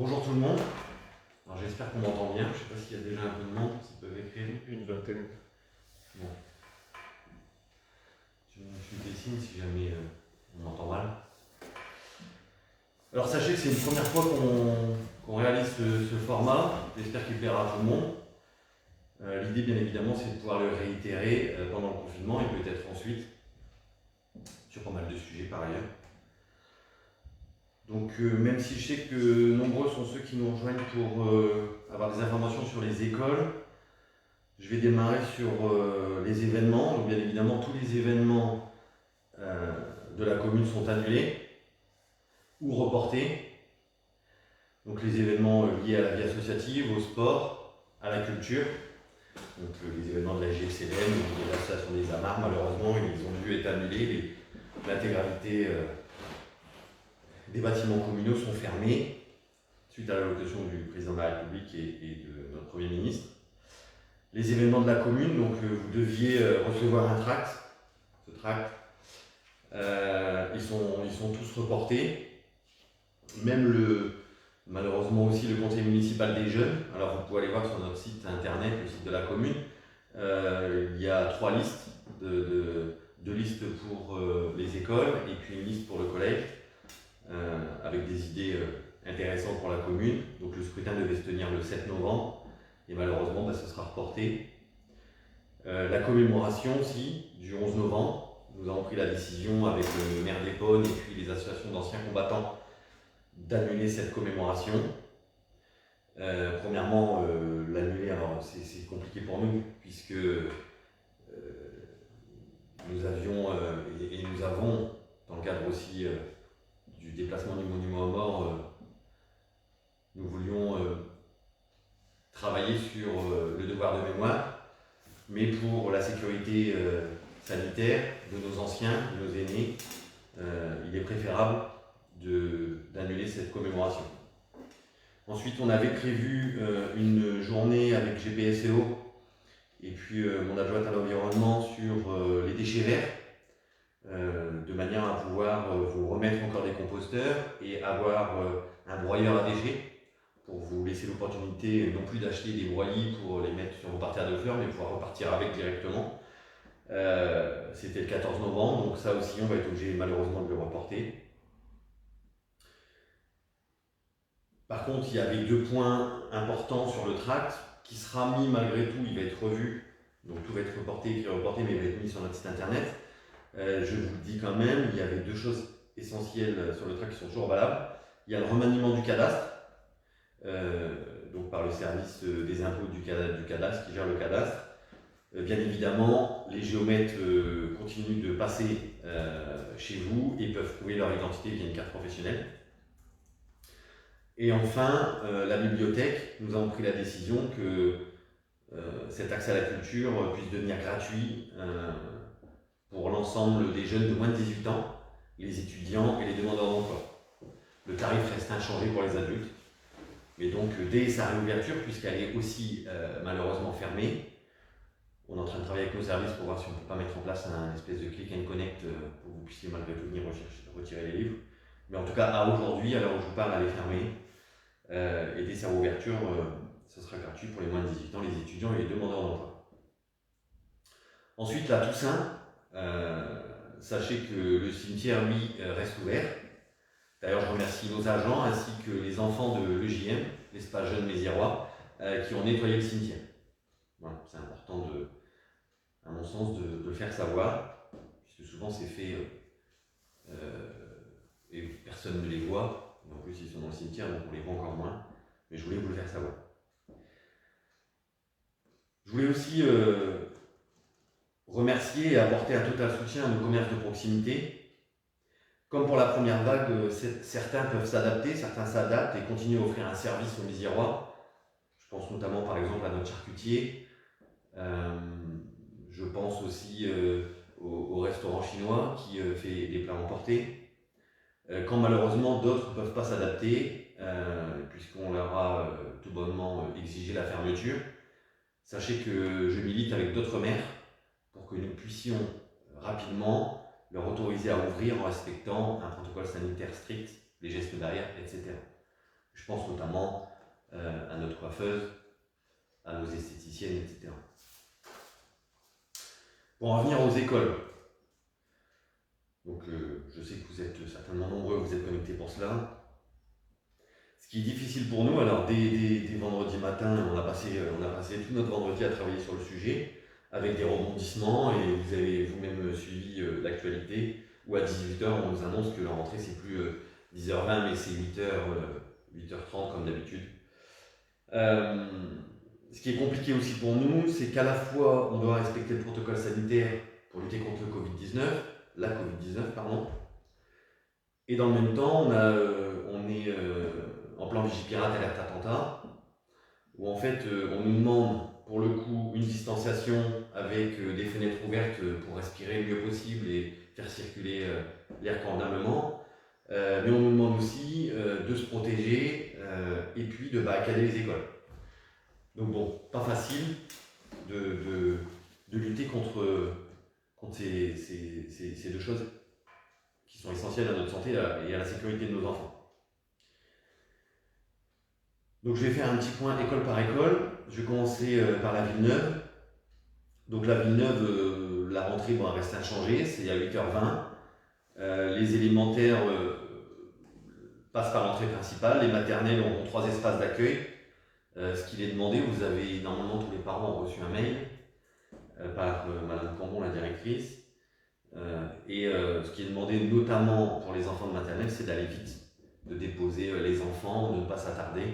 Bonjour tout le monde. Alors j'espère qu'on m'entend bien. Je ne sais pas s'il y a déjà un peu de monde, s'ils peuvent écrire. Une vingtaine. Bon. Je me suis des signes si jamais on m'entend mal. Alors sachez que c'est une première fois qu'on réalise ce format. J'espère qu'il plaira à tout le monde. L'idée bien évidemment c'est de pouvoir le réitérer pendant le confinement et peut-être ensuite sur pas mal de sujets par ailleurs. Donc même si je sais que nombreux sont ceux qui nous rejoignent pour avoir des informations sur les écoles, je vais démarrer sur les événements. Donc bien évidemment tous les événements de la commune sont annulés ou reportés. Donc les événements liés à la vie associative, au sport, à la culture. Donc les événements de la GFCLM ou de l'association des Amars, malheureusement, ils ont dû être annulés. L'intégralité des bâtiments communaux sont fermés suite à l'allocution du président de la République et de notre Premier ministre. Les événements de la commune, donc vous deviez recevoir un tract. Ce tract, ils sont tous reportés. Même malheureusement aussi le conseil municipal des jeunes. Alors vous pouvez aller voir sur notre site internet, le site de la commune. Il y a 3 listes, deux listes pour les écoles et puis une liste pour le collège, avec des idées intéressantes pour la commune. Donc le scrutin devait se tenir le 7 novembre et malheureusement ce sera reporté. La commémoration aussi du 11 novembre. Nous avons pris la décision avec le maire d'Épône et puis les associations d'anciens combattants d'annuler cette commémoration. Premièrement, l'annuler, alors c'est compliqué pour nous puisque nous avions et nous avons, dans le cadre aussi du déplacement du monument aux morts, nous voulions travailler sur le devoir de mémoire, mais pour la sécurité sanitaire de nos anciens, de nos aînés, il est préférable d'annuler cette commémoration. Ensuite, on avait prévu une journée avec GPSEO et puis mon adjointe à l'environnement sur les déchets verts, de manière à pouvoir vous remettre encore des composteurs et avoir un broyeur à déchets pour vous laisser l'opportunité non plus d'acheter des broyis pour les mettre sur vos parterres de fleurs, mais pouvoir repartir avec directement. C'était le 14 novembre, donc ça aussi on va être obligé malheureusement de le reporter. Par contre, il y avait 2 points importants sur le tract qui sera mis malgré tout, il va être revu, donc tout va être reporté, mais il va être mis sur notre site internet. Je vous le dis quand même, il y avait 2 choses essentielles sur le tract qui sont toujours valables. Il y a le remaniement du cadastre, donc par le service des impôts du cadastre qui gère le cadastre. Bien évidemment, les géomètres continuent de passer chez vous et peuvent prouver leur identité via une carte professionnelle. Et enfin, la bibliothèque, nous avons pris la décision que cet accès à la culture puisse devenir gratuit pour l'ensemble des jeunes de moins de 18 ans, les étudiants et les demandeurs d'emploi. Le tarif reste inchangé pour les adultes. Mais donc, dès sa réouverture, puisqu'elle est aussi malheureusement fermée, on est en train de travailler avec nos services pour voir si on ne peut pas mettre en place un espèce de click and connect pour que vous puissiez malgré tout venir retirer les livres. Mais en tout cas, à aujourd'hui, à l'heure où je vous parle, elle est fermée. Et dès sa réouverture, ce sera gratuit pour les moins de 18 ans, les étudiants et les demandeurs d'emploi. Ensuite, la Toussaint, sachez que le cimetière, lui, reste ouvert. D'ailleurs, je remercie nos agents ainsi que les enfants de l'EJM, l'Espace Jeune Méziérois, qui ont nettoyé le cimetière. Voilà, c'est important, à mon sens, de le faire savoir, puisque souvent c'est fait et personne ne les voit. En plus, ils sont dans le cimetière, donc on les voit encore moins. Mais je voulais vous le faire savoir. Je voulais aussi remercier et apporter un total soutien à nos commerces de proximité. Comme pour la première vague, certains peuvent s'adapter, certains s'adaptent et continuent à offrir un service aux Méziérois. Je pense notamment par exemple à notre charcutier. Je pense aussi au restaurant chinois qui fait des plats emportés. Quand malheureusement d'autres ne peuvent pas s'adapter, puisqu'on leur a tout bonnement exigé la fermeture, sachez que je milite avec d'autres maires pour que nous puissions rapidement leur autoriser à ouvrir en respectant un protocole sanitaire strict, les gestes barrières, etc. Je pense notamment à notre coiffeuse, à nos esthéticiennes, etc. Pour en revenir aux écoles, donc je sais que vous êtes certainement nombreux, vous êtes connectés pour cela. Ce qui est difficile pour nous, alors dès vendredi matin, on a passé tout notre vendredi à travailler sur le sujet, avec des rebondissements, et vous avez vous-même suivi l'actualité, où à 18h, on nous annonce que la rentrée, c'est plus 10h20, mais c'est 8h30 comme d'habitude. Ce qui est compliqué aussi pour nous, c'est qu'à la fois, on doit respecter le protocole sanitaire pour lutter contre le Covid-19, la Covid-19, pardon, et dans le même temps, on est en plan Vigipirate alerte attentat, où en fait, on nous demande pour le coup une distanciation avec des fenêtres ouvertes pour respirer le mieux possible et faire circuler l'air convenablement. Mais on nous demande aussi de se protéger et puis de barricader les écoles. Donc bon, pas facile de lutter contre ces deux choses qui sont essentielles à notre santé et à la sécurité de nos enfants. Donc je vais faire un petit point école par école. Je vais commencer par la Villeneuve. Donc la Villeneuve, la rentrée va rester inchangée, c'est à 8h20. Les élémentaires passent par l'entrée principale, les maternelles auront 3 espaces d'accueil. Ce qu'il est demandé, vous avez normalement tous les parents ont reçu un mail par Madame Cambon, la directrice. Ce qui est demandé notamment pour les enfants de maternelle, c'est d'aller vite, de déposer les enfants, de ne pas s'attarder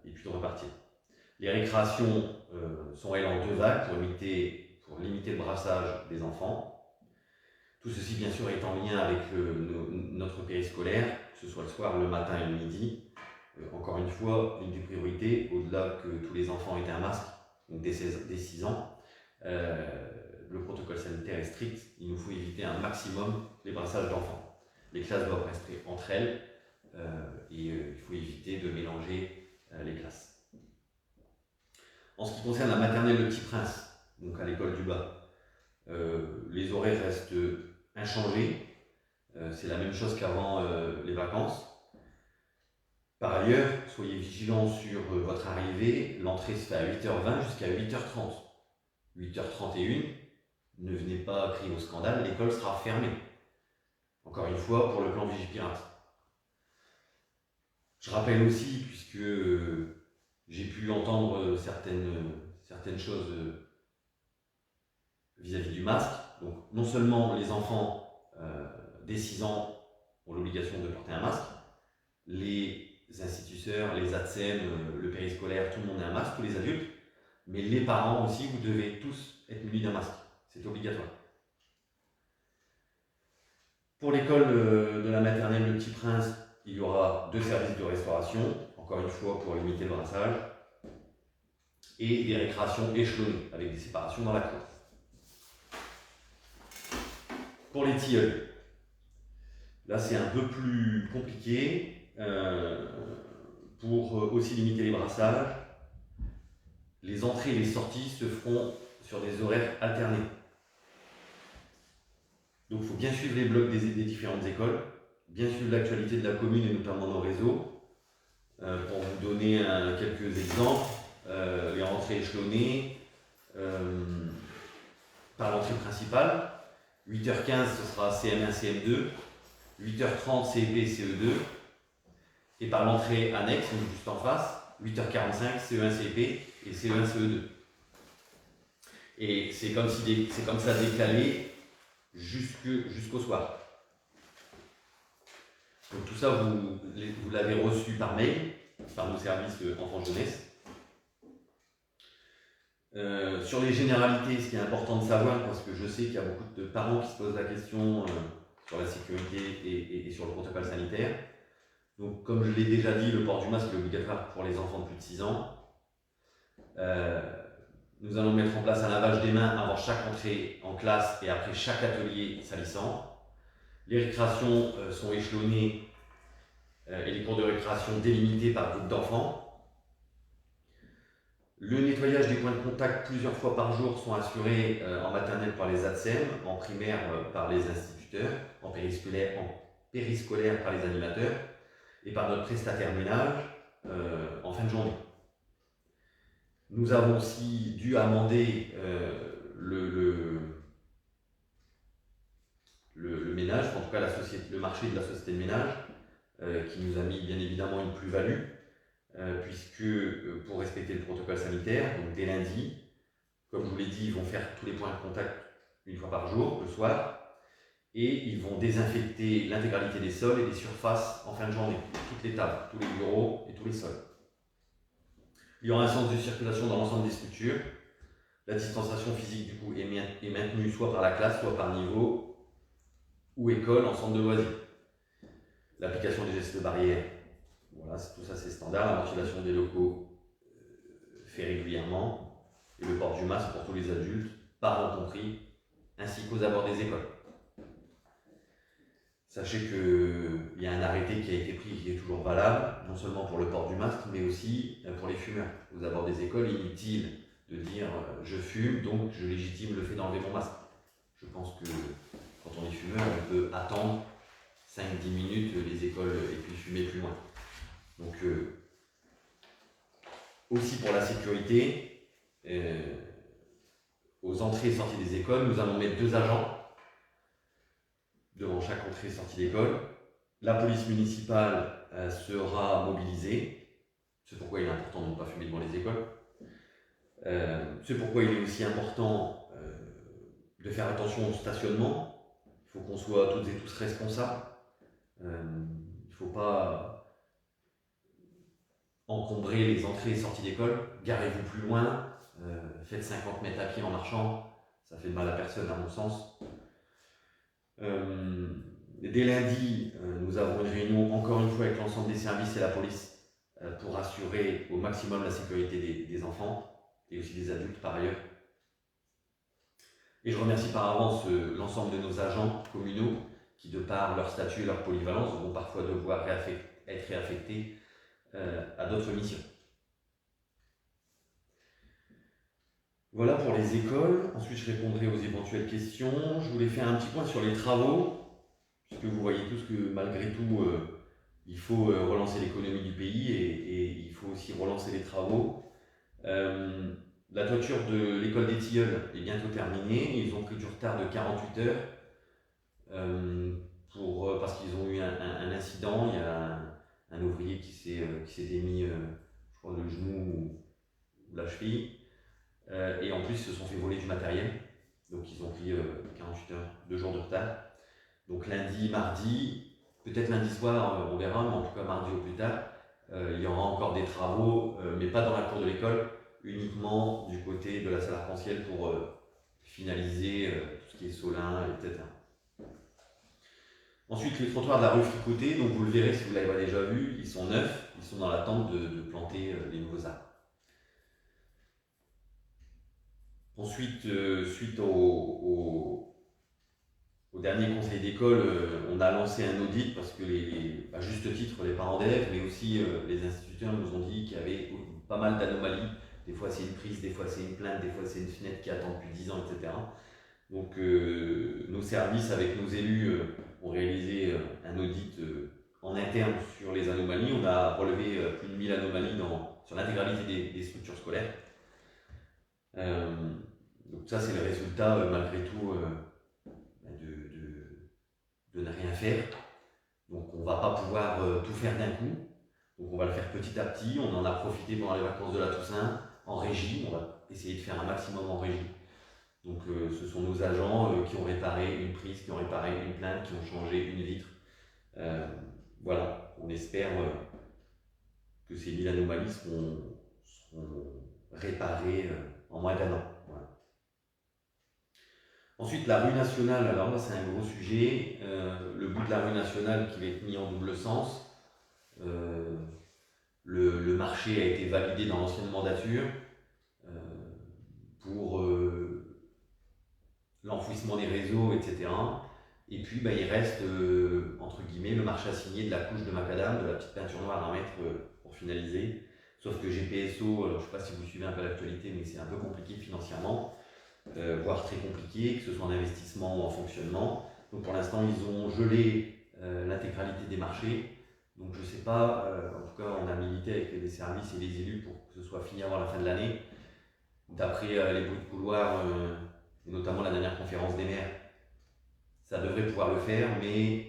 et puis de repartir. Les récréations sont elles en 2 vagues pour limiter le brassage des enfants. Tout ceci bien sûr est en lien avec notre périscolaire, que ce soit le soir, le matin et le midi. Encore une fois, une des priorités, au-delà que tous les enfants aient un masque, donc dès 6 ans, le protocole sanitaire est strict, il nous faut éviter un maximum les brassages d'enfants. Les classes doivent rester entre elles et il faut éviter de mélanger les classes. En ce qui concerne la maternelle Le Petit Prince, donc à l'école du bas, les horaires restent inchangés. C'est la même chose qu'avant les vacances. Par ailleurs, soyez vigilants sur votre arrivée. L'entrée se fait à 8h20 jusqu'à 8h30. 8h31, ne venez pas crier au scandale, l'école sera fermée. Encore une fois, pour le plan Vigipirate. Je rappelle aussi, puisque j'ai pu entendre certaines choses vis-à-vis du masque, donc non seulement les enfants dès 6 ans ont l'obligation de porter un masque, les instituteurs, les ATSEM, le périscolaire, tout le monde a un masque, tous les adultes, mais les parents aussi, vous devez tous être munis d'un masque, c'est obligatoire. Pour l'école de la maternelle Le Petit Prince, il y aura 2 services de restauration, encore une fois pour limiter le brassage, et des récréations échelonnées, avec des séparations dans la cour. Pour les tilleuls, là c'est un peu plus compliqué, pour aussi limiter les brassages. Les entrées et les sorties se feront sur des horaires alternés. Donc il faut bien suivre les blocs des différentes écoles, bien suivre l'actualité de la commune et notamment nos réseaux. Pour vous donner quelques exemples, les rentrées échelonnées par l'entrée principale. 8h15 ce sera CM1, CM2, 8h30 CEP, CE2, et par l'entrée annexe, donc juste en face, 8h45 CE1, CEP et CE1, CE2. Et c'est comme ça décalé jusqu'au soir. Donc tout ça, vous l'avez reçu par mail, par nos services enfants jeunesse. Sur les généralités, ce qui est important de savoir, parce que je sais qu'il y a beaucoup de parents qui se posent la question sur la sécurité et sur le protocole sanitaire. Donc comme je l'ai déjà dit, le port du masque est obligatoire pour les enfants de plus de 6 ans. Nous allons mettre en place un lavage des mains avant chaque entrée en classe et après chaque atelier salissant. Les récréations sont échelonnées et les cours de récréation délimités par groupe d'enfants. Le nettoyage des points de contact plusieurs fois par jour sont assurés en maternelle par les ATSEM, en primaire par les instituteurs, en périscolaire par les animateurs. et par notre prestataire ménage en fin de journée. Nous avons aussi dû amender le ménage, en tout cas le marché de la société de ménage, qui nous a mis bien évidemment une plus-value, puisque pour respecter le protocole sanitaire, donc dès lundi, comme je vous l'ai dit, ils vont faire tous les points de contact une fois par jour, le soir, et ils vont désinfecter l'intégralité des sols et des surfaces en fin de journée, toutes les tables, tous les bureaux et tous les sols. Il y aura un sens de circulation dans l'ensemble des structures. La distanciation physique du coup est maintenue soit par la classe, soit par niveau, ou école en centre de loisirs. L'application des gestes barrières, voilà, tout ça c'est standard. La ventilation des locaux fait régulièrement, et le port du masque pour tous les adultes, parents compris, ainsi qu'aux abords des écoles. Sachez qu'il y a un arrêté qui a été pris qui est toujours valable, non seulement pour le port du masque, mais aussi pour les fumeurs. Aux abords des écoles, inutile de dire je fume, donc je légitime le fait d'enlever mon masque. Je pense que quand on est fumeur, on peut attendre 5-10 minutes les écoles et puis fumer plus loin. Donc aussi pour la sécurité, aux entrées et sorties des écoles, nous allons mettre 2 agents devant chaque entrée et sortie d'école. La police municipale sera mobilisée. C'est pourquoi il est important de ne pas fumer devant les écoles. C'est pourquoi il est aussi important de faire attention au stationnement. Il faut qu'on soit toutes et tous responsables. Il ne faut pas encombrer les entrées et sorties d'école. Garez-vous plus loin. Faites 50 mètres à pied en marchant. Ça fait de mal à personne à mon sens. Dès lundi, nous avons une réunion encore une fois avec l'ensemble des services et la police pour assurer au maximum la sécurité des enfants et aussi des adultes par ailleurs. Et je remercie par avance l'ensemble de nos agents communaux qui, de par leur statut et leur polyvalence, vont parfois devoir être réaffectés à d'autres missions. Voilà pour les écoles. Ensuite, je répondrai aux éventuelles questions. Je voulais faire un petit point sur les travaux, puisque vous voyez tous que malgré tout, il faut relancer l'économie du pays et il faut aussi relancer les travaux. La toiture de l'école des Tilleuls est bientôt terminée. Ils ont pris du retard de 48 heures parce qu'ils ont eu un incident. Il y a un ouvrier qui s'était mis, je crois, le genou ou la cheville. Et en plus, ils se sont fait voler du matériel. Donc, ils ont pris 48 heures, 2 jours de retard. Donc, lundi, mardi, peut-être lundi soir, on verra, mais en tout cas, mardi au plus tard, il y aura encore des travaux, mais pas dans la cour de l'école, uniquement du côté de la salle arc-en-ciel pour finaliser tout ce qui est solin, etc. Ensuite, les trottoirs de la rue Fricoté, donc vous le verrez si vous ne l'avez pas déjà vu, ils sont neufs, ils sont dans l'attente de planter les nouveaux arbres. Ensuite, suite au dernier conseil d'école, on a lancé un audit parce que, à juste titre, les parents d'élèves, mais aussi les instituteurs nous ont dit qu'il y avait pas mal d'anomalies. Des fois, c'est une prise, des fois, c'est une plainte, des fois, c'est une fenêtre qui attend depuis 10 ans, etc. Donc, nos services, avec nos élus, ont réalisé un audit en interne sur les anomalies. On a relevé plus de 1000 anomalies sur l'intégralité des structures scolaires. Donc ça, c'est le résultat, malgré tout, de ne rien faire. Donc on ne va pas pouvoir tout faire d'un coup. Donc on va le faire petit à petit. On en a profité pendant les vacances de la Toussaint en régie. On va essayer de faire un maximum en régie. Donc ce sont nos agents qui ont réparé une prise, qui ont réparé une plainte, qui ont changé une vitre. Voilà, on espère que ces 1000 anomalies seront réparées en moins d'1 an. Voilà. Ensuite, la rue nationale, alors là c'est un gros sujet. Le bout de la rue nationale qui va être mis en double sens. Le marché a été validé dans l'ancienne mandature pour l'enfouissement des réseaux, etc. Et puis il reste, entre guillemets, le marché assigné de la couche de macadam, de la petite peinture noire à mettre pour finaliser. Sauf que GPSO, alors je ne sais pas si vous suivez un peu l'actualité, mais c'est un peu compliqué financièrement, voire très compliqué, que ce soit en investissement ou en fonctionnement. Donc pour l'instant, ils ont gelé l'intégralité des marchés. Donc je ne sais pas, en tout cas on a milité avec les services et les élus pour que ce soit fini avant la fin de l'année. D'après les bruits de couloir, et notamment la dernière conférence des maires, ça devrait pouvoir le faire, mais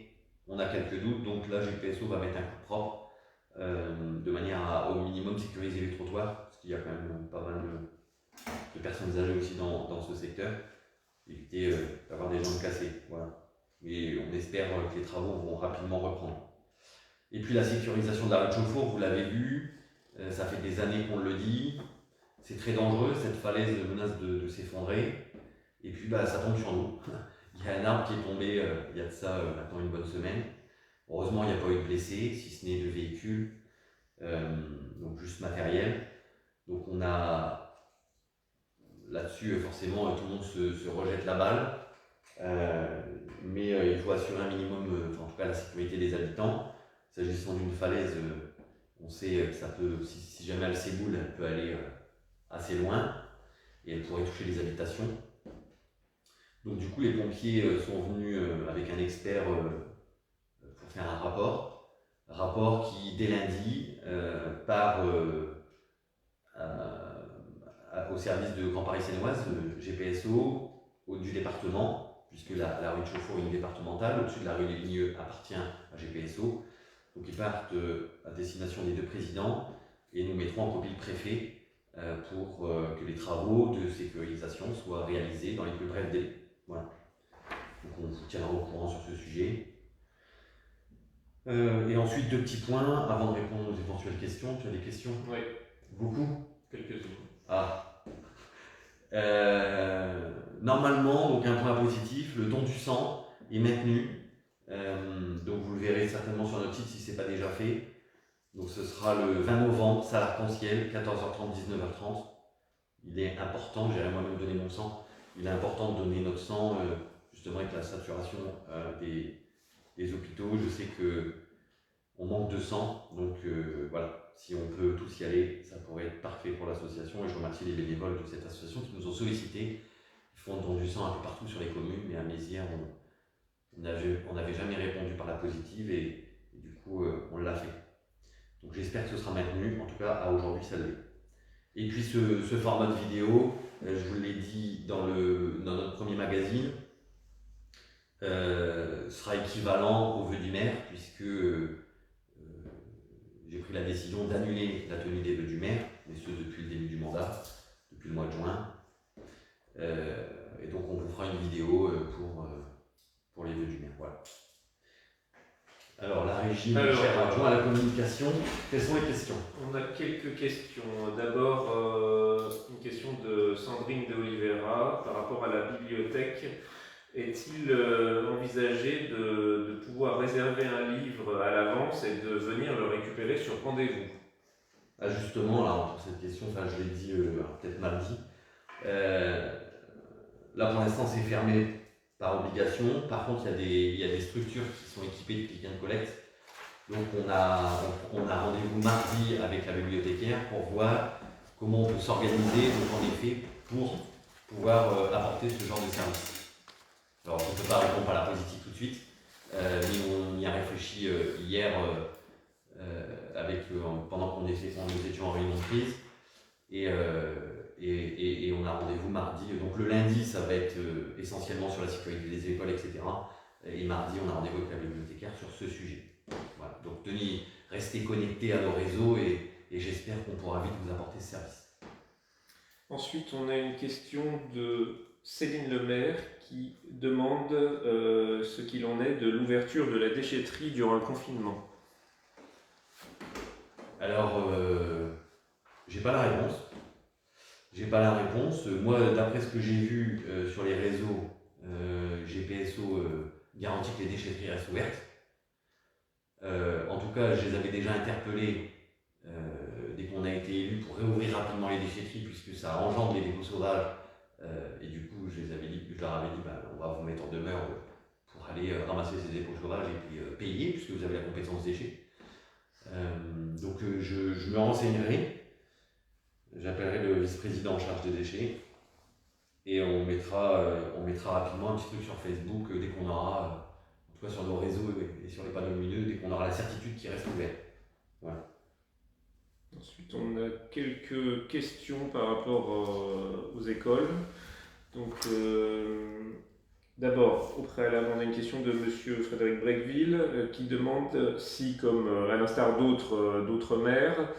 on a quelques doutes. Donc là, GPSO va mettre un coup propre de manière à au minimum sécuriser les trottoirs, parce qu'il y a quand même pas mal de personnes âgées aussi dans ce secteur, éviter d'avoir des jambes cassées. Voilà. Et on espère que les travaux vont rapidement reprendre. Et puis la sécurisation de la rue de Chauffour, vous l'avez vu, ça fait des années qu'on le dit, c'est très dangereux, cette falaise menace de s'effondrer, et puis ça tombe sur nous. Il y a un arbre qui est tombé il y a de ça maintenant une bonne semaine. Heureusement, il n'y a pas eu de blessés, si ce n'est de véhicules, donc juste matériel. Donc on a là-dessus, forcément, tout le monde se rejette la balle, mais il faut assurer un minimum, en tout cas la sécurité des habitants. S'agissant d'une falaise, on sait que ça peut, si jamais elle s'éboule, elle peut aller assez loin et elle pourrait toucher les habitations. Donc du coup, les pompiers sont venus avec un expert pour faire un rapport qui, dès lundi, part au service de Grand Paris Seine-Ouest, GPSO, du département, puisque la rue de Chauffour est une départementale, au-dessus de la rue des Ligneux appartient à GPSO. Donc ils partent à destination des deux présidents et nous mettrons en copie le préfet pour que les travaux de sécurisation soient réalisés dans les plus brefs délais. Voilà. Donc on vous tiendra au courant sur ce sujet. Et ensuite, deux petits points avant de répondre aux éventuelles questions. Tu as des questions? Oui. Beaucoup? Quelques-unes. Ah. Normalement, donc un point positif, le don du sang est maintenu. Donc vous le verrez certainement sur notre site si ce n'est pas déjà fait. Donc ce sera le 20 novembre, salle arc-en-ciel, 14h30, 19h30. Il est important, j'irai moi-même donner mon sang, il est important de donner notre sang justement avec la saturation des hôpitaux. Je sais qu'on manque de sang, donc voilà, si on peut tous y aller, ça pourrait être parfait pour l'association. Et je remercie les bénévoles de cette association qui nous ont sollicités. Ils font don du sang un peu partout sur les communes, mais à Mézières, on n'avait jamais répondu par la positive et du coup on l'a fait. Donc j'espère que ce sera maintenu, en tout cas à aujourd'hui ça l'est. Et puis ce format de vidéo, je vous l'ai dit dans notre premier magazine, sera équivalent au vœu du maire, puisque j'ai pris la décision d'annuler la tenue des vœux du maire, et ce depuis le début du mandat, depuis le mois de juin. Et donc on vous fera une vidéo pour les vœux du maire. Voilà. Alors la régie, cher adjoint à la communication, quelles sont les questions? On a quelques questions. D'abord, une question de Sandrine de Oliveira par rapport à la bibliothèque. Est-il envisagé de pouvoir réserver un livre à l'avance et de venir le récupérer sur rendez-vous? Ah, justement, là, pour cette question, je l'ai dit peut-être mal dit. Là, pour l'instant, c'est fermé par obligation. Par contre, il y a des structures qui sont équipées de click and collect. Donc, on a rendez-vous mardi avec la bibliothécaire pour voir comment on peut s'organiser, donc en effet, pour pouvoir apporter ce genre de service. Alors, je ne peux pas répondre par la positive tout de suite, mais on y a réfléchi hier pendant qu'on nous étions en réunion de crise. Et on a rendez-vous mardi. Donc le lundi, ça va être essentiellement sur la sécurité des écoles, etc. Et mardi, on a rendez-vous avec la bibliothécaire sur ce sujet. Voilà. Donc restez connectés à nos réseaux et j'espère qu'on pourra vite vous apporter ce service. Ensuite, on a une question de Céline Lemaire qui demande ce qu'il en est de l'ouverture de la déchetterie durant le confinement. Alors, j'ai pas la réponse. Moi, d'après ce que j'ai vu sur les réseaux, GPSO garantit que les déchetteries restent ouvertes. En tout cas, je les avais déjà interpellés dès qu'on a été élus pour réouvrir rapidement les déchetteries, puisque ça engendre les dépôts sauvages. Et du coup, je leur avais dit, on va vous mettre en demeure pour aller ramasser ces dépôts sauvages et puis payer, puisque vous avez la compétence déchets. Donc je me renseignerai. J'appellerai le vice-président en charge des déchets et on mettra rapidement un petit truc sur Facebook dès qu'on aura tout cas sur nos réseaux et sur les panneaux lumineux, dès qu'on aura la certitude qu'ils restent ouverts. Voilà. Ensuite, on a quelques questions par rapport aux écoles. Donc, d'abord, au préalable, on a une question de Monsieur Frédéric Brequeville qui demande si, comme à l'instar d'autres maires,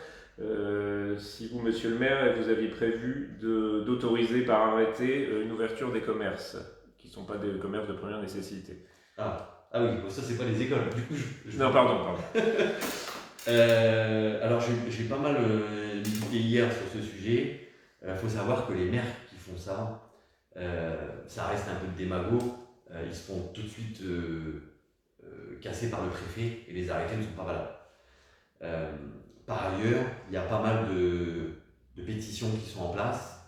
si vous, Monsieur le maire, vous aviez prévu d'autoriser par arrêté une ouverture des commerces, qui ne sont pas des commerces de première nécessité. Ah oui, ça c'est pas les écoles. Du coup, Non, pardon. Alors j'ai pas mal discuté hier sur ce sujet. Il faut savoir que les maires qui font ça, ça reste un peu de démago. Ils se font tout de suite casser par le préfet et les arrêtés ne sont pas valables. Par ailleurs, il y a pas mal de pétitions qui sont en place.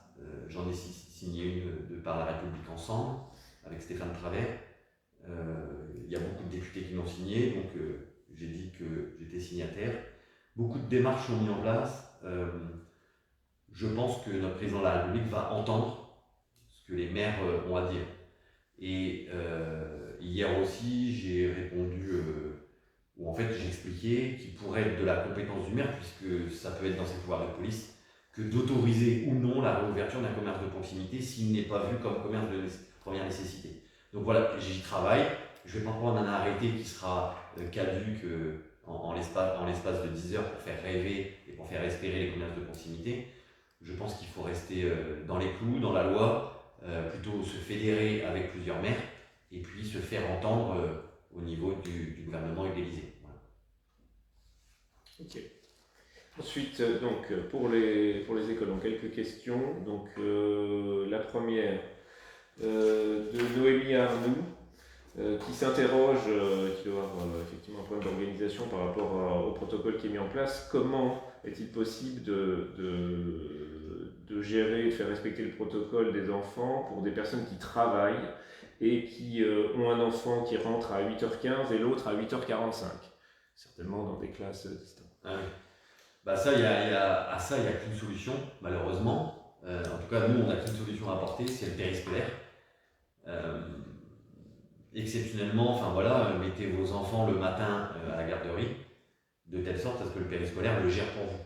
J'en ai signé une de par la République Ensemble avec Stéphane Travers. Il y a beaucoup de députés qui l'ont signé, donc j'ai dit que j'étais signataire. Beaucoup de démarches sont mises en place. Je pense que notre président de la République va entendre ce que les maires ont à dire. Et hier aussi, j'ai répondu, où en fait j'ai expliqué qu'il pourrait être de la compétence du maire, puisque ça peut être dans ses pouvoirs de police, que d'autoriser ou non la réouverture d'un commerce de proximité s'il n'est pas vu comme commerce de première nécessité. Donc voilà, j'y travaille. Je ne vais pas prendre un arrêté qui sera caduque en l'espace de 10 heures pour faire rêver et pour faire espérer les commerces de proximité. Je pense qu'il faut rester dans les clous, dans la loi, plutôt se fédérer avec plusieurs maires et puis se faire entendre au niveau du gouvernement et de l'Élysée. Voilà. Ok. Ensuite, donc, pour les écoles, donc, quelques questions. Donc, la première de Noémie Arnoux, qui s'interroge, qui doit avoir effectivement un problème d'organisation par rapport au protocole qui est mis en place. Comment est-il possible de gérer, de faire respecter le protocole des enfants pour des personnes qui travaillent et qui ont un enfant qui rentre à 8h15 et l'autre à 8h45, certainement dans des classes distantes. Ah oui. Bah ça, il y a qu'une solution, malheureusement. En tout cas, nous, on n'a qu'une solution à apporter, c'est le périscolaire. Exceptionnellement, enfin voilà, mettez vos enfants le matin à la garderie, de telle sorte à ce que le périscolaire le gère pour vous.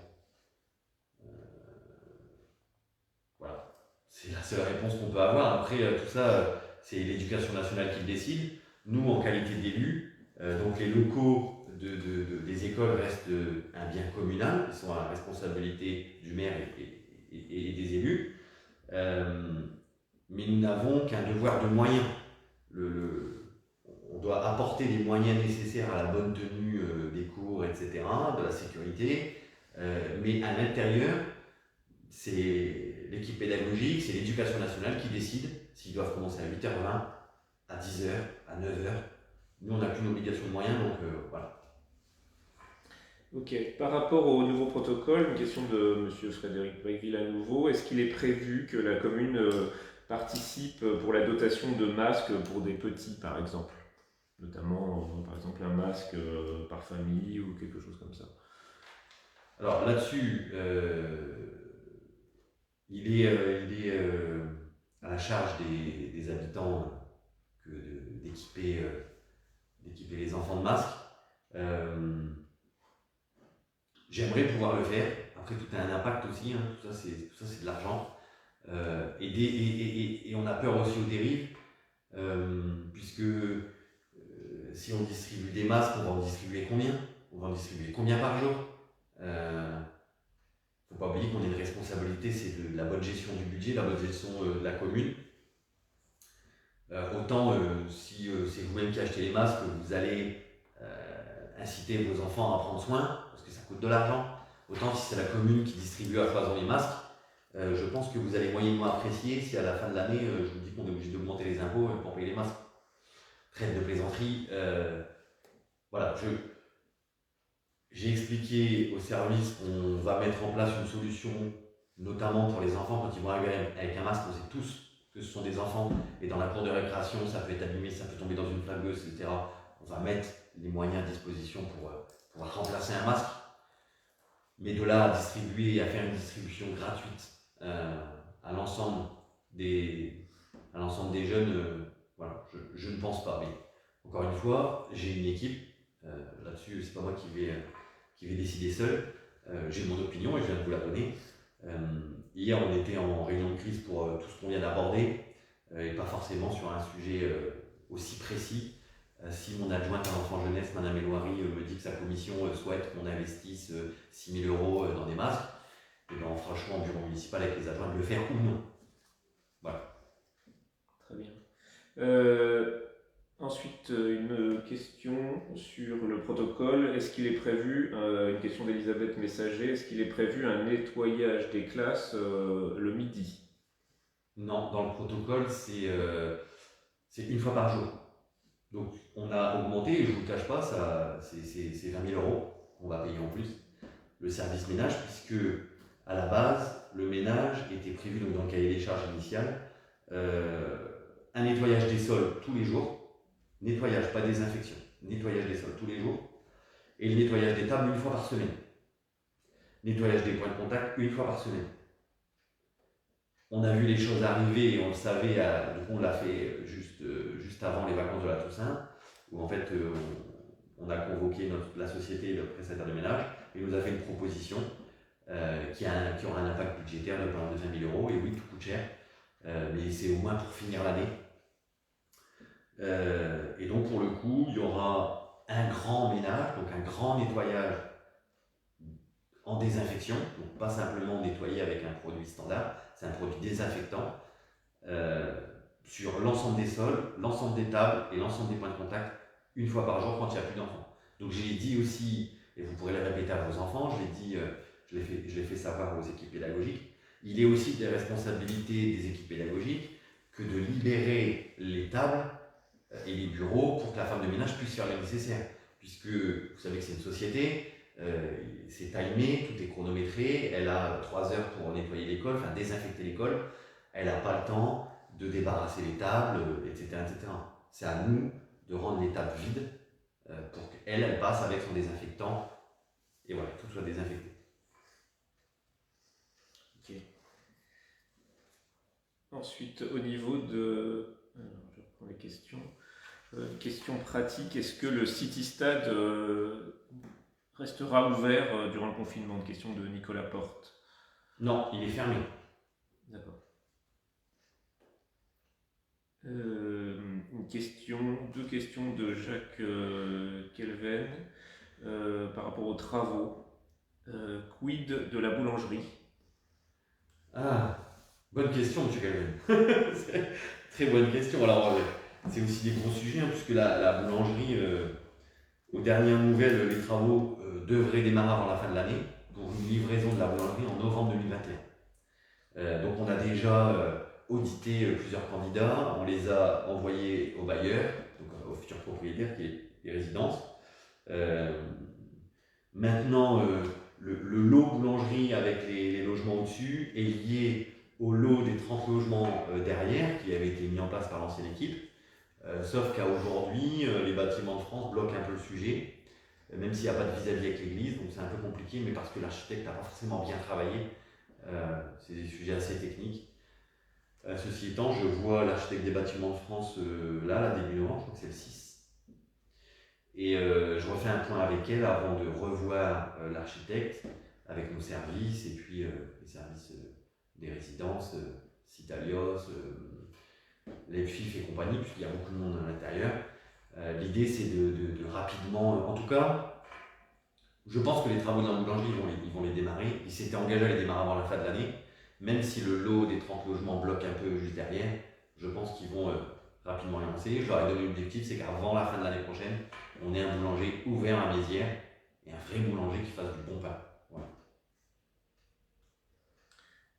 Voilà, c'est la seule réponse qu'on peut avoir. Après, tout ça, c'est l'éducation nationale qui le décide. Nous, en qualité d'élus, donc les locaux des écoles restent un bien communal, ils sont à la responsabilité du maire et des élus. Mais nous n'avons qu'un devoir de moyens. On doit apporter les moyens nécessaires à la bonne tenue des cours, etc., de la sécurité. Mais à l'intérieur, c'est l'équipe pédagogique, c'est l'éducation nationale qui décide s'ils doivent commencer à 8h20, à 10h, à 9h. Nous, on n'a qu'une obligation de moyens, donc voilà. Ok. Par rapport au nouveau protocole, une question de M. Frédéric Brequeville à nouveau. Est-ce qu'il est prévu que la commune participe pour la dotation de masques pour des petits, par exemple? Notamment, par exemple, un masque par famille ou quelque chose comme ça. Alors là-dessus, il est à la charge des habitants d'équiper les enfants de masques. J'aimerais pouvoir le faire. Après, tout a un impact aussi. Hein. Tout ça, c'est de l'argent. Et on a peur aussi aux dérives, puisque si on distribue des masques, on va en distribuer combien? On va en distribuer combien par jour? Faut pas oublier qu'on a une responsabilité, c'est de la bonne gestion du budget, la bonne gestion de la commune. Autant si c'est vous-même qui achetez les masques, vous allez inciter vos enfants à prendre soin, parce que ça coûte de l'argent. Autant si c'est la commune qui distribue à foison les masques, je pense que vous allez moyennement apprécier si à la fin de l'année, je vous dis qu'on est obligé d'augmenter les impôts pour payer les masques. Trêve de plaisanterie. Voilà, j'ai expliqué au service qu'on va mettre en place une solution, notamment pour les enfants quand ils vont arriver avec un masque. On sait tous que ce sont des enfants et dans la cour de récréation, ça peut être abîmé, ça peut tomber dans une flagueuse, etc. On va mettre les moyens à disposition pour pouvoir remplacer un masque. Mais de là à distribuer et à faire une distribution gratuite à l'ensemble des jeunes, voilà, je ne pense pas. Mais Encore une fois, j'ai une équipe, là-dessus c'est pas moi qui vais décider seul. J'ai mon opinion et je viens de vous la donner. Hier on était en réunion de crise pour tout ce qu'on vient d'aborder et pas forcément sur un sujet aussi précis. Si mon adjointe à l'enfant jeunesse, Madame Elouari, me dit que sa commission souhaite qu'on investisse 6 000 euros dans des masques, et ben on fera le choix en bureau municipal avec les adjoints de le faire ou non. Voilà. Très bien. Ensuite, une question sur le protocole. Est-ce qu'il est prévu, une question d'Elisabeth Messager, est-ce qu'il est prévu un nettoyage des classes le midi? Non, dans le protocole, c'est une fois par jour. Donc on a augmenté, et je ne vous le cache pas, c'est 20 000 euros qu'on va payer en plus, le service ménage, puisque à la base, le ménage était prévu donc, dans le cahier des charges initial, un nettoyage des sols tous les jours, nettoyage, pas désinfection, nettoyage des sols tous les jours, et le nettoyage des tables une fois par semaine. Nettoyage des points de contact une fois par semaine. On a vu les choses arriver et on le savait, donc on l'a fait juste avant les vacances de la Toussaint, où en fait on a convoqué la société, le prestataire de ménage, et nous a fait une proposition qui aura un impact budgétaire de pas loin de 20 000 euros, et oui, tout coûte cher, mais c'est au moins pour finir l'année. Et donc pour le coup, il y aura un grand ménage, donc un grand nettoyage en désinfection, donc pas simplement nettoyer avec un produit standard, c'est un produit désinfectant sur l'ensemble des sols, l'ensemble des tables et l'ensemble des points de contact une fois par jour quand il n'y a plus d'enfants. Donc je l'ai dit aussi, et vous pourrez le répéter à vos enfants, je l'ai fait savoir aux équipes pédagogiques, il est aussi des responsabilités des équipes pédagogiques que de libérer les tables et les bureaux pour que la femme de ménage puisse faire le nécessaire. Puisque vous savez que c'est une société, c'est timé, tout est chronométré, elle a 3 heures pour nettoyer l'école, enfin désinfecter l'école, elle n'a pas le temps de débarrasser les tables, etc. etc. C'est à nous de rendre les tables vides pour qu'elle passe avec son désinfectant et voilà, tout soit désinfecté. Ok. Ensuite, au niveau de... Alors, je reprends les questions. Question pratique, est-ce que le City Stade restera ouvert durant le confinement? Une question de Nicolas Porte. Non, il est fermé. D'accord. Deux questions de Jacques Kelven par rapport aux travaux. Quid de la boulangerie? Ah, bonne question, M. Calvin. Très bonne question. Alors, c'est aussi des gros sujets, hein, puisque la boulangerie, aux dernières nouvelles, les travaux devraient démarrer avant la fin de l'année pour une livraison de la boulangerie en novembre 2021. Donc, on a déjà audité plusieurs candidats, on les a envoyés aux bailleurs, donc aux futurs propriétaires, qui est les résidences. Maintenant, le lot boulangerie avec les logements au-dessus est lié au lot des 30 logements derrière, qui avait été mis en place par l'ancienne équipe. Sauf qu'à aujourd'hui, les bâtiments de France bloquent un peu le sujet, même s'il n'y a pas de vis-à-vis avec l'église, donc c'est un peu compliqué, mais parce que l'architecte n'a pas forcément bien travaillé. C'est des sujets assez techniques. Ceci étant, je vois l'architecte des bâtiments de France là, début novembre, je crois que c'est le 6. Et je refais un point avec elle avant de revoir l'architecte avec nos services et puis les services des résidences, Citalios, l'EFIF et compagnie, puisqu'il y a beaucoup de monde à l'intérieur. L'idée, c'est de rapidement, en tout cas, je pense que les travaux de la boulangerie, ils vont les démarrer. Ils s'étaient engagés à les démarrer avant la fin de l'année, même si le lot des 30 logements bloque un peu juste derrière. Je pense qu'ils vont rapidement les lancer. Je leur ai donné l'objectif, c'est qu'avant la fin de l'année prochaine, on ait un boulanger ouvert à Mézières et un vrai boulanger qui fasse du bon pain. Voilà.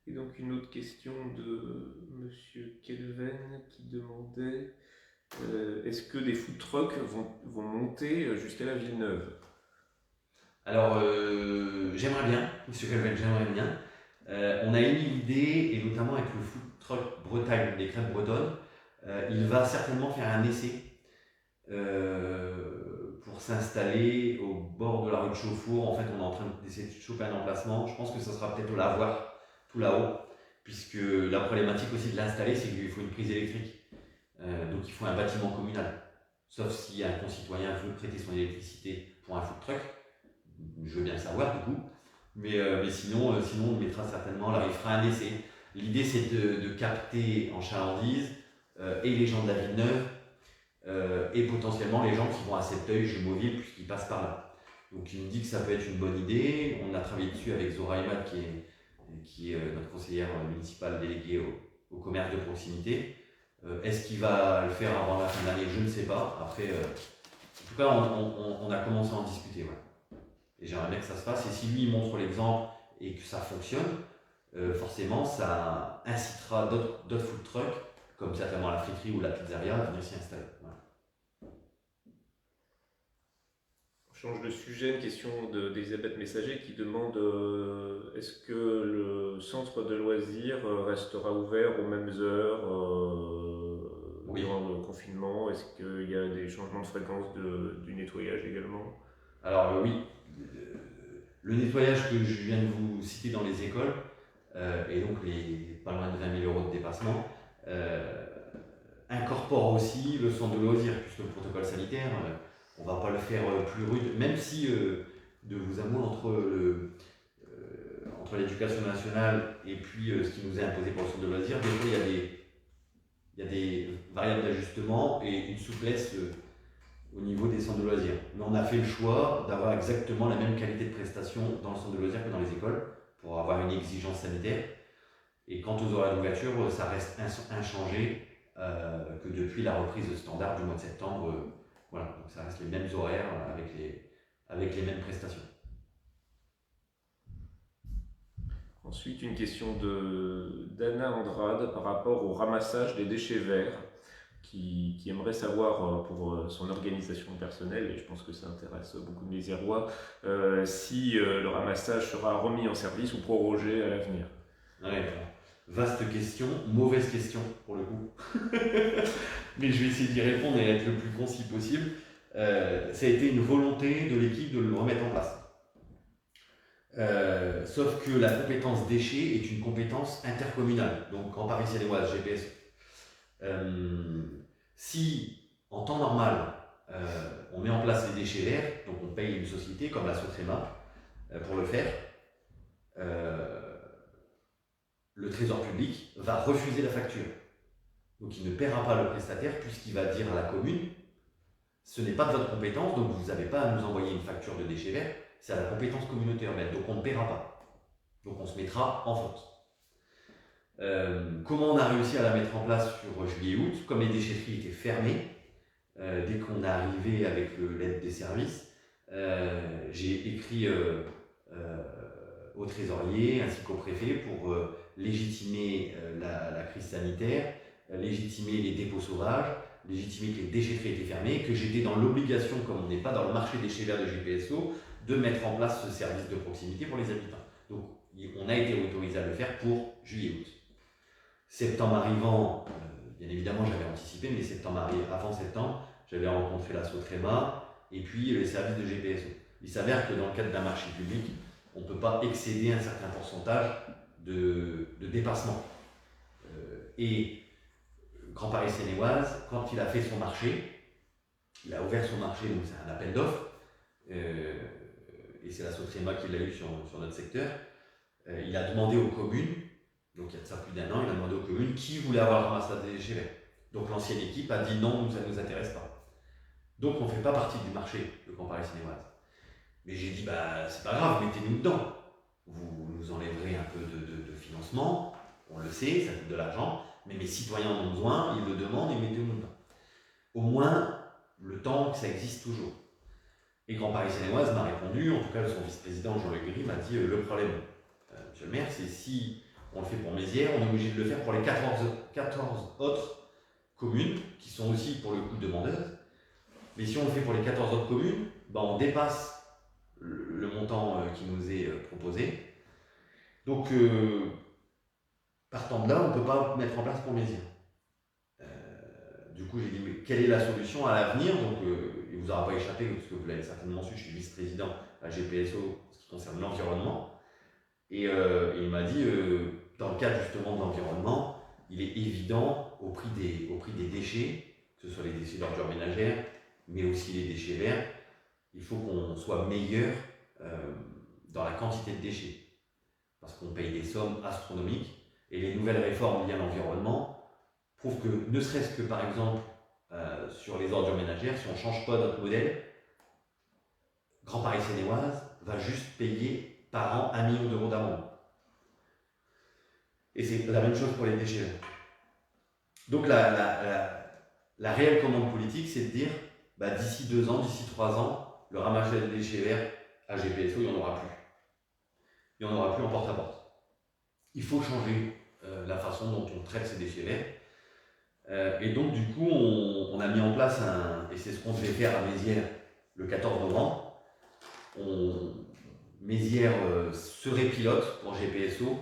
Et donc une autre question de Monsieur Kelven qui demandait est-ce que des food trucks vont monter jusqu'à la Villeneuve? Alors, j'aimerais bien, Monsieur Kelven, j'aimerais bien. On a émis l'idée, et notamment avec le food truck Bretagne, les crêpes bretonnes, il va certainement faire un essai pour s'installer au bord de la rue de Chauffour. En fait, on est en train d'essayer de choper un emplacement. Je pense que ça sera peut-être au lavoir, tout là-haut, puisque la problématique aussi de l'installer, c'est qu'il faut une prise électrique. Donc il faut un bâtiment communal. sauf si un concitoyen veut prêter son électricité pour un food truck. Je veux bien le savoir du coup, mais sinon on le mettra certainement, alors il fera un essai. L'idée c'est de capter en chalandise et les gens de la Villeneuve et potentiellement les gens qui vont à Septeuil, Jumeauville, puisqu'ils passent par là. Donc il me dit que ça peut être une bonne idée. On a travaillé dessus avec Zora Emad, qui est notre conseillère municipale déléguée au commerce de proximité. Est-ce qu'il va le faire avant la fin de l'année? Je ne sais pas. Après, en tout cas, on a commencé à en discuter. Ouais. Et j'aimerais bien que ça se fasse. Et si lui il montre l'exemple et que ça fonctionne, forcément, ça incitera d'autres food trucks, comme certainement la friterie ou la pizzeria, à venir s'y installer. Voilà. On change de sujet, une question d'Elisabeth Messager qui demande est-ce que le centre de loisirs restera ouvert aux mêmes heures durant le confinement? Est-ce qu'il y a des changements de fréquence du nettoyage également? Alors oui, le nettoyage que je viens de vous citer dans les écoles, et donc les pas loin de 20 000 € de dépassement, incorpore aussi le centre de loisirs, puisque le protocole sanitaire, on ne va pas le faire plus rude, même si, de vous avouer, entre l'éducation nationale et puis ce qui nous est imposé pour le centre de loisirs, des fois il y a des variables d'ajustement et une souplesse au niveau des centres de loisirs. Mais on a fait le choix d'avoir exactement la même qualité de prestation dans le centre de loisirs que dans les écoles, pour avoir une exigence sanitaire. Et quant aux horaires d'ouverture, ça reste inchangé que depuis la reprise standard du mois de septembre. Voilà, donc ça reste les mêmes horaires avec les mêmes prestations. Ensuite, une question d'Anna Andrade par rapport au ramassage des déchets verts, qui aimerait savoir pour son organisation personnelle, et je pense que ça intéresse beaucoup de Mézièrois, si le ramassage sera remis en service ou prorogé à l'avenir. Ouais, vaste question, mauvaise question pour le coup. Mais je vais essayer d'y répondre et être le plus concis possible. Ça a été une volonté de l'équipe de le remettre en place. Sauf que la compétence déchets est une compétence intercommunale, donc en Paris Seine-et-Oise, GPS. Si en temps normal on met en place les déchets verts, donc on paye une société comme la Sotrema pour le faire, le trésor public va refuser la facture. Donc il ne paiera pas le prestataire puisqu'il va dire à la commune ce n'est pas de votre compétence, donc vous n'avez pas à nous envoyer une facture de déchets verts, c'est à la compétence communauté urbaine, donc on ne paiera pas. Donc on se mettra en faute. Comment on a réussi à la mettre en place sur juillet-août? Comme les déchetteries étaient fermées, dès qu'on est arrivé avec l'aide des services, j'ai écrit au trésorier ainsi qu'au préfet pour légitimer la crise sanitaire, légitimer les dépôts sauvages, légitimer que les déchetteries étaient fermées, et que j'étais dans l'obligation, comme on n'est pas dans le marché déchets verts de GPSO, de mettre en place ce service de proximité pour les habitants. Donc on a été autorisé à le faire pour juillet-août. Septembre arrivant, bien évidemment j'avais anticipé, mais avant septembre, j'avais rencontré la Sotrema et puis les services de GPSO. Il s'avère que dans le cadre d'un marché public, on ne peut pas excéder un certain pourcentage de dépassement. Et Grand Paris Seine-et-Oise, quand il a fait son marché, il a ouvert son marché, donc c'est un appel d'offres, et c'est la Sotrema qui l'a eu sur notre secteur. Il a demandé aux communes, donc il y a de ça plus d'1 an, il a demandé aux communes qui voulait avoir le ramassage des déchets verts. Donc l'ancienne équipe a dit non, ça ne nous intéresse pas. Donc on ne fait pas partie du marché de Grand Paris Seine-et-Oise. Mais j'ai dit, c'est pas grave, mettez-nous dedans. Vous nous enlèverez un peu de financement, on le sait, ça coûte de l'argent, mais mes citoyens en ont besoin, ils le demandent et mettez-nous dedans. Au moins, le temps que ça existe toujours. Et Grand Paris Seine-et-Oise m'a répondu, en tout cas son vice-président Jean-Luc Gris m'a dit le problème, monsieur le maire, c'est si on le fait pour Mézières, on est obligé de le faire pour les 14 autres communes qui sont aussi pour le coup demandeuses. Mais si on le fait pour les 14 autres communes, on dépasse le montant qui nous est proposé. Donc, partant de là, on ne peut pas mettre en place pour Mézières. Du coup, j'ai dit, mais quelle est la solution à l'avenir? Donc, il ne vous aura pas échappé, parce que vous l'avez certainement su, je suis vice-président à GPSO, ce qui concerne l'environnement. Et il m'a dit, dans le cadre justement de l'environnement, il est évident, au prix des déchets, que ce soit les déchets d'ordures ménagères, mais aussi les déchets verts, il faut qu'on soit meilleur dans la quantité de déchets. Parce qu'on paye des sommes astronomiques, et les nouvelles réformes liées à l'environnement prouvent que, ne serait-ce que par exemple sur les ordures ménagères, si on ne change pas notre modèle, Grand Paris Seine-et-Oise va juste payer par an 1 million d'euros d'amende. Et c'est la même chose pour les déchets verts. Donc la réelle commande politique, c'est de dire, d'ici 2 ans, d'ici 3 ans, le ramassage des déchets verts à GPSO, il n'y en aura plus. Il n'y en aura plus en porte-à-porte. Il faut changer la façon dont on traite ces déchets verts. Et donc, du coup, on a mis en place et c'est ce qu'on devait faire à Mézières le 14 novembre. Mézières serait pilote pour GPSO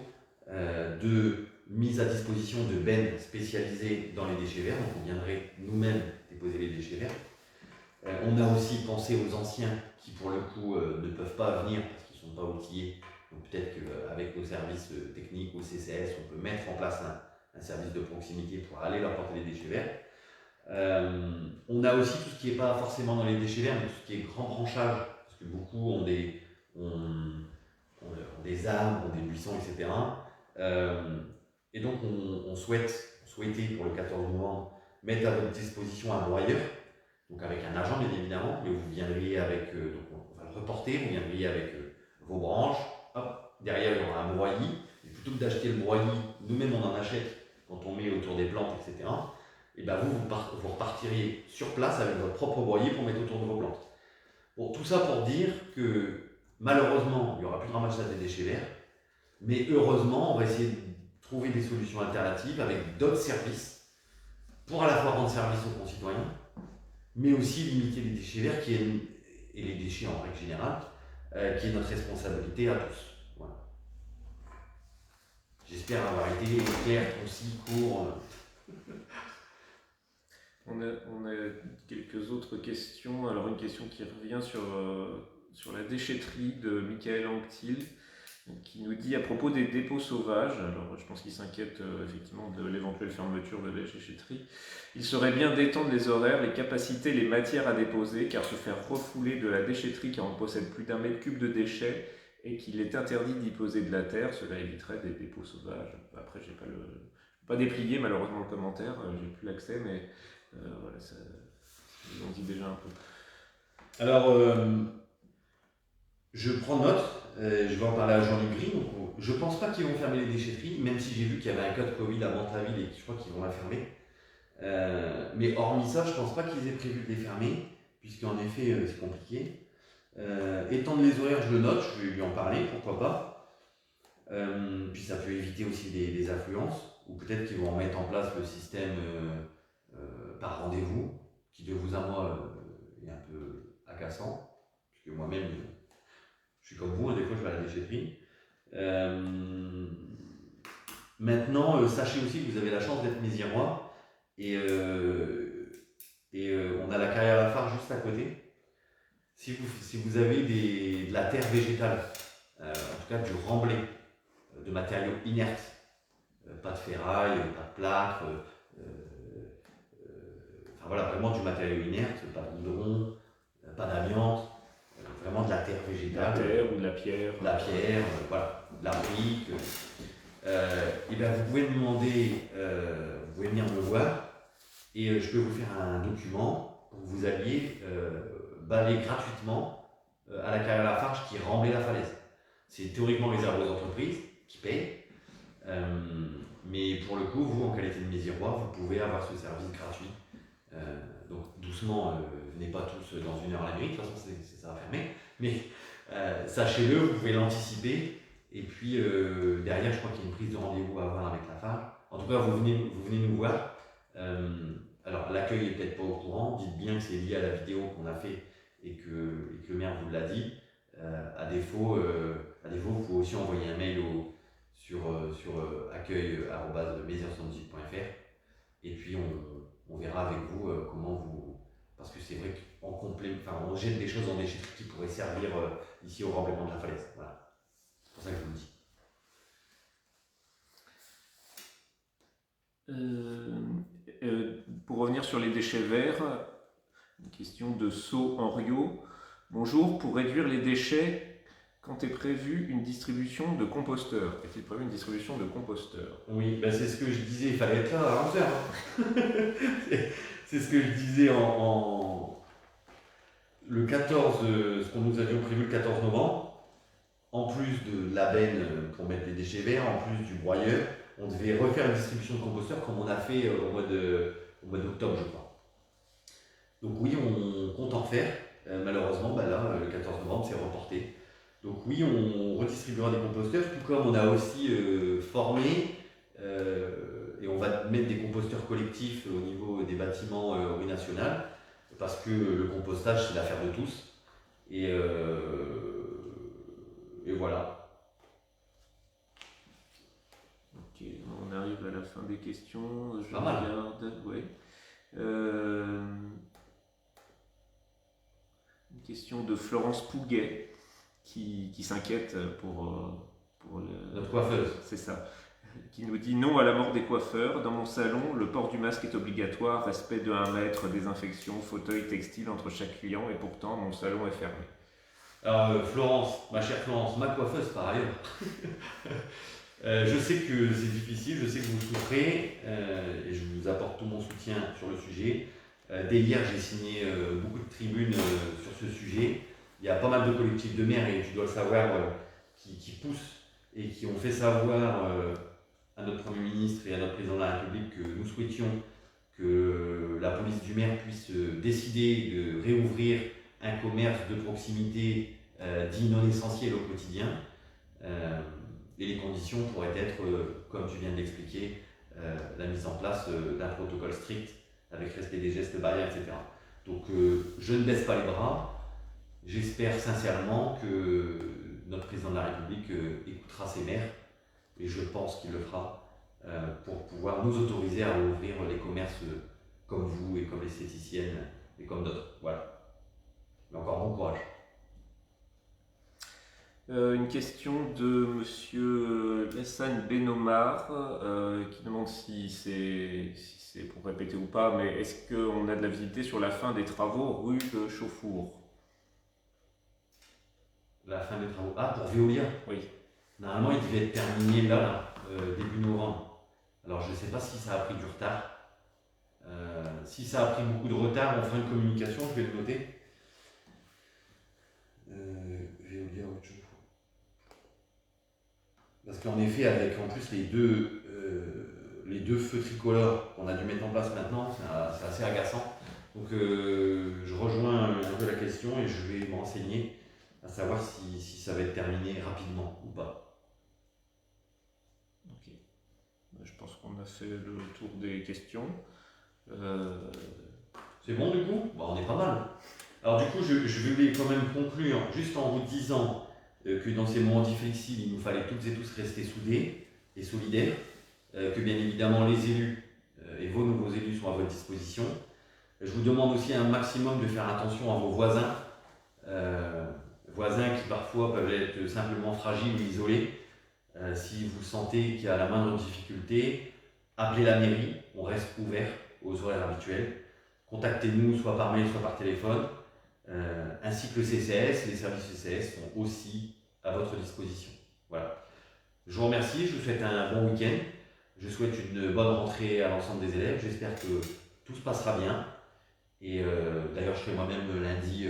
de mise à disposition de bennes spécialisées dans les déchets verts. Donc, on viendrait nous-mêmes déposer les déchets verts. On a aussi pensé aux anciens qui, pour le coup, ne peuvent pas venir parce qu'ils ne sont pas outillés. Donc peut-être qu'avec nos services techniques au CCS, on peut mettre en place un service de proximité pour aller leur porter les déchets verts. On a aussi tout ce qui n'est pas forcément dans les déchets verts, mais tout ce qui est grand branchage, parce que beaucoup ont des arbres, ont des buissons, etc. Et donc on souhaitait pour le 14 novembre mettre à votre disposition un broyeur, donc avec un agent bien évidemment, mais vous viendriez avec, donc on va le reporter, vous viendriez avec vos branches. Hop, derrière il y aura un broyis, et plutôt que d'acheter le broyis, nous-mêmes on en achète quand on met autour des plantes, etc. Et vous repartiriez sur place avec votre propre broyis pour mettre autour de vos plantes. Bon, tout ça pour dire que malheureusement, il n'y aura plus de ramassage des déchets verts, mais heureusement, on va essayer de trouver des solutions alternatives avec d'autres services pour à la fois rendre service aux concitoyens, mais aussi limiter les déchets verts et les déchets en règle générale, qui est notre responsabilité à tous. Voilà. J'espère avoir été clair, concis, court. On a quelques autres questions. Alors une question qui revient sur la déchetterie de Michael Anctil, qui nous dit à propos des dépôts sauvages, alors je pense qu'il s'inquiète effectivement de l'éventuelle fermeture de la déchetterie, il serait bien d'étendre les horaires, les capacités, les matières à déposer, car se faire refouler de la déchetterie car on possède plus d'1 mètre cube de déchets et qu'il est interdit d'y poser de la terre, cela éviterait des dépôts sauvages. Après, j'ai pas déplié malheureusement le commentaire, j'ai plus l'accès, mais voilà, ça nous en dit déjà un peu. Alors, je prends note, je vais en parler à Jean-Luc Gris. Donc, je ne pense pas qu'ils vont fermer les déchetteries, même si j'ai vu qu'il y avait un cas de Covid à Mantes-la-Ville et je crois qu'ils vont la fermer. Mais hormis ça, je ne pense pas qu'ils aient prévu de les fermer, puisqu'en effet, c'est compliqué. Étendre les horaires, je le note, je vais lui en parler, pourquoi pas. Puis ça peut éviter aussi des affluences, ou peut-être qu'ils vont mettre en place le système par rendez-vous, qui de vous à moi est un peu agaçant, puisque moi-même, je suis comme vous, des fois je vais à la déchetterie. Maintenant, sachez aussi que vous avez la chance d'être méziérois, et on a la carrière Lafarge juste à côté. Si vous avez de la terre végétale, en tout cas du remblai, de matériaux inertes, pas de ferraille, pas de plâtre, enfin voilà, vraiment du matériau inerte, pas de goudron, pas d'amiante, vraiment de la terre végétale. De la terre ou de la pierre. De la pierre, voilà, de la brique. Et bien vous pouvez me demander, vous pouvez venir me voir, et je peux vous faire un document pour que vous alliez balayer gratuitement à la carrière Lafarge qui remblait la falaise. C'est théoriquement réservé aux entreprises qui payent, mais pour le coup, vous, en qualité de méziérois, vous pouvez avoir ce service gratuit. Donc doucement, venez pas tous dans 1 heure à la nuit, de toute façon ça va fermer, mais sachez-le, vous pouvez l'anticiper, et puis derrière, je crois qu'il y a une prise de rendez-vous à avoir avec Lafarge. En tout cas, vous venez nous voir. Alors l'accueil est peut-être pas au courant, dites bien que c'est lié à la vidéo qu'on a fait et que le maire vous l'a dit. À défaut, vous pouvez aussi envoyer un mail sur accueil@mézières78.fr, et puis on verra avec vous comment vous... Parce que c'est vrai on jette des choses en déchetterie qui pourraient servir ici au remblaiement de la falaise. Voilà. C'est pour ça que je vous le dis. Pour revenir sur les déchets verts, Une question de So Henriot. Bonjour, pour réduire les déchets, quand est prévue une distribution de composteurs? Est-il prévu une distribution de composteurs? Oui, c'est ce que je disais, il fallait être là à 11h. C'est ce que je disais le 14, ce qu'on nous avions prévu le 14 novembre. En plus de la benne pour mettre les déchets verts, en plus du broyeur, on devait refaire une distribution de composteurs comme on a fait au mois d'octobre, je crois. Donc oui, on compte en faire. Malheureusement, là, le 14 novembre, c'est reporté. Donc oui, on redistribuera des composteurs, tout comme on a aussi formé et on va mettre des composteurs collectifs au niveau des bâtiments rue nationale, parce que le compostage, c'est l'affaire de tous. Et voilà. Ok, on arrive à la fin des questions. Je Pas mal. regarde. Ouais. Une question de Florence Pouguet qui s'inquiète pour Notre coiffeuse. C'est ça. Qui nous dit non à la mort des coiffeurs. Dans mon salon, le port du masque est obligatoire, respect de 1 mètre, désinfection, fauteuil textile entre chaque client, et pourtant mon salon est fermé. Alors Florence, ma chère Florence, ma coiffeuse par ailleurs. Je sais que c'est difficile, je sais que vous souffrez et je vous apporte tout mon soutien sur le sujet. Dès hier, j'ai signé beaucoup de tribunes sur ce sujet. Il y a pas mal de collectifs de maires, et tu dois le savoir, qui poussent et qui ont fait savoir à notre Premier ministre et à notre Président de la République que nous souhaitions que la police du maire puisse décider de réouvrir un commerce de proximité dit non essentiel au quotidien. Et les conditions pourraient être, comme tu viens de l'expliquer, la mise en place d'un protocole strict avec respect des gestes barrières, etc. Donc je ne baisse pas les bras. J'espère sincèrement que notre président de la République écoutera ses maires, et je pense qu'il le fera pour pouvoir nous autoriser à ouvrir les commerces comme vous et comme l'esthéticienne et comme d'autres. Voilà. Mais encore bon courage. Une question de Monsieur Lassane Benomar qui demande si c'est pour répéter ou pas, mais est-ce qu'on a de la visibilité sur la fin des travaux rue de Chauffour? La fin des travaux. Ah, pour Veolia? Oui. Normalement, il devait être terminé là, début novembre. Alors, je ne sais pas si ça a pris du retard. Si ça a pris beaucoup de retard, on fera une communication, je vais le noter. Veolia rue de Chauffour. Parce qu'en effet, avec en plus les deux feux tricolores qu'on a dû mettre en place maintenant, c'est assez agaçant. Donc je rejoins un peu la question et je vais me renseigner à savoir si ça va être terminé rapidement ou pas. Ok. Je pense qu'on a fait le tour des questions. C'est bon du coup? On est pas mal. Alors du coup, je vais quand même conclure juste en vous disant que dans ces moments difficiles, il nous fallait toutes et tous rester soudés et solidaires, que bien évidemment les élus et vos nouveaux élus sont à votre disposition. Je vous demande aussi un maximum de faire attention à vos voisins, voisins qui parfois peuvent être simplement fragiles ou isolés. Si vous sentez qu'il y a la moindre difficulté, appelez la mairie, on reste ouvert aux horaires habituels. Contactez-nous soit par mail, soit par téléphone. Ainsi que le CCAS, les services CCAS sont aussi à votre disposition. Voilà. Je vous remercie, je vous souhaite un bon week-end. Je souhaite une bonne rentrée à l'ensemble des élèves. J'espère que tout se passera bien. Et d'ailleurs, je serai moi-même lundi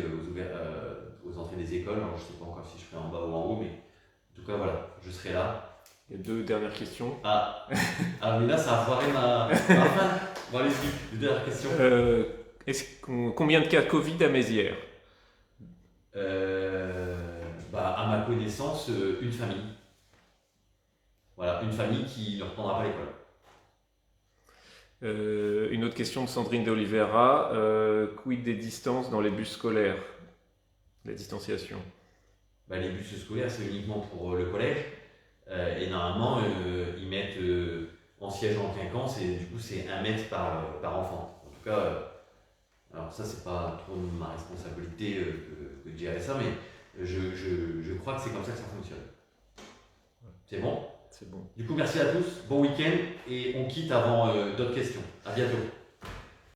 aux entrées des écoles. Alors, je ne sais pas encore si je serai en bas ou en haut, mais en tout cas, voilà, je serai là. Il y a 2 dernières questions. Ah mais là, ça a foiré ma fin. Bon, allez-y, les dernières questions. Combien de cas Covid à Mézières? À ma connaissance, une famille. Voilà, une famille qui ne reprendra pas l'école. Une autre question de Sandrine de Oliveira. Quid des distances dans les bus scolaires? La distanciation. Les bus scolaires, c'est uniquement pour le collège. Et normalement, ils mettent en siège en quinquance, et du coup, c'est 1 mètre par enfant. En tout cas, alors ça, c'est pas trop ma responsabilité que de gérer ça, mais je crois que c'est comme ça que ça fonctionne. C'est bon? C'est bon. Du coup, merci à tous, bon week-end, et on quitte avant d'autres questions. À bientôt.